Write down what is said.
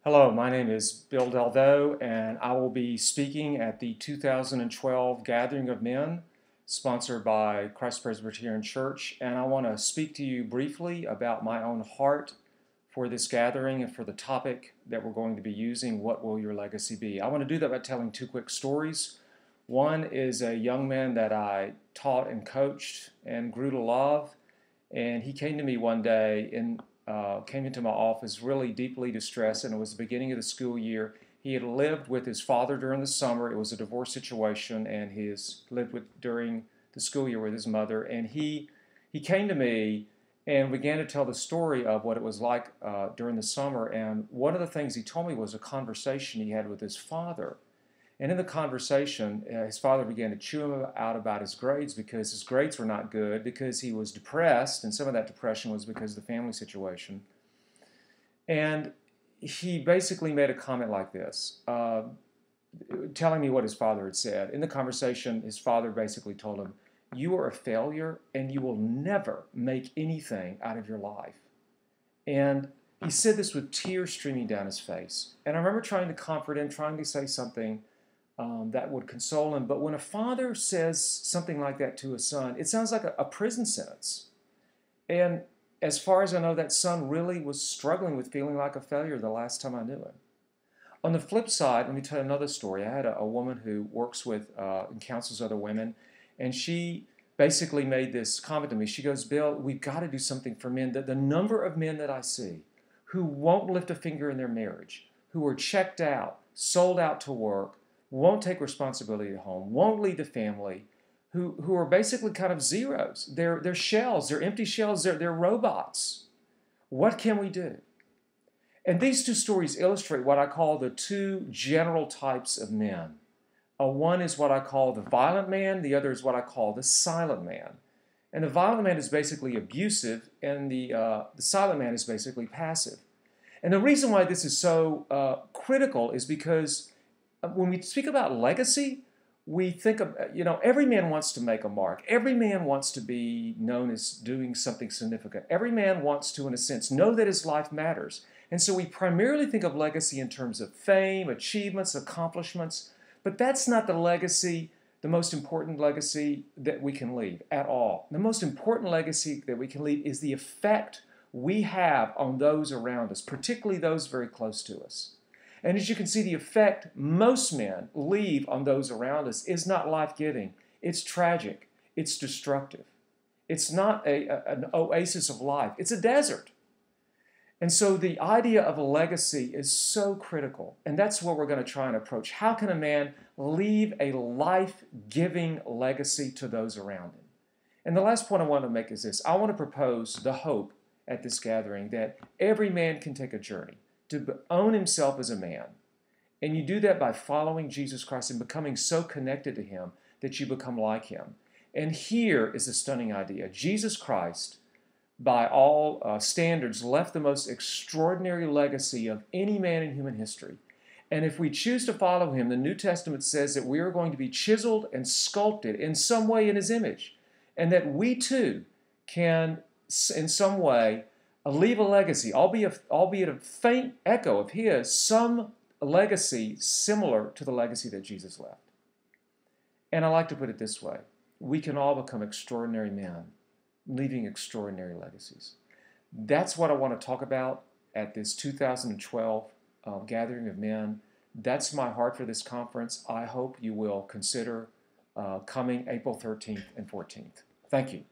Hello, my name is Bill Delvaux, and I will be speaking at the 2012 Gathering of Men, sponsored by Christ Presbyterian Church. And I want to speak to you briefly about my own heart for this gathering and for the topic that we're going to be using, what will your legacy be? I want to do that by telling two quick stories. One is a young man that I taught and coached and grew to love, and he came to me one day and came into my office really deeply distressed, and it was the beginning of the school year. He had lived with his father during the summer. It was a divorce situation, and he lived during the school year with his mother. And he came to me and began to tell the story of what it was like during the summer. And one of the things he told me was a conversation he had with his father. And in the conversation, his father began to chew him out about his grades because his grades were not good, because he was depressed, and some of that depression was because of the family situation. And he basically made a comment like this, telling me what his father had said. In the conversation, his father basically told him, "You are a failure, and you will never make anything out of your life." And he said this with tears streaming down his face. And I remember trying to comfort him, trying to say something that would console him. But when a father says something like that to a son, it sounds like a prison sentence. And as far as I know, that son really was struggling with feeling like a failure the last time I knew him. On the flip side, let me tell you another story. I had a woman who works with and counsels other women, and she basically made this comment to me. She goes, "Bill, we've got to do something for men. The number of men that I see who won't lift a finger in their marriage, who are checked out, sold out to work, won't take responsibility at home, won't lead the family, who are basically kind of zeros. They're shells, they're empty shells, they're robots. What can we do?" And these two stories illustrate what I call the two general types of men. One is what I call the violent man, the other is what I call the silent man. And the violent man is basically abusive, and the silent man is basically passive. And the reason why this is so critical is because when we speak about legacy, we think of, every man wants to make a mark. Every man wants to be known as doing something significant. Every man wants to, in a sense, know that his life matters. And so we primarily think of legacy in terms of fame, achievements, accomplishments, but that's not the legacy, the most important legacy that we can leave at all. The most important legacy that we can leave is the effect we have on those around us, particularly those very close to us. And as you can see, the effect most men leave on those around us is not life-giving. It's tragic. It's destructive. It's not an oasis of life. It's a desert. And so the idea of a legacy is so critical. And that's what we're going to try and approach. How can a man leave a life-giving legacy to those around him? And the last point I want to make is this. I want to propose the hope at this gathering that every man can take a journey to own himself as a man. And you do that by following Jesus Christ and becoming so connected to him that you become like him. And here is a stunning idea. Jesus Christ, by all standards, left the most extraordinary legacy of any man in human history. And if we choose to follow him, the New Testament says that we are going to be chiseled and sculpted in some way in his image, and that we too can, in some way, leave a legacy, albeit a faint echo of his, some legacy similar to the legacy that Jesus left. And I like to put it this way. We can all become extraordinary men, leaving extraordinary legacies. That's what I want to talk about at this 2012 Gathering of Men. That's my heart for this conference. I hope you will consider coming April 13th and 14th. Thank you.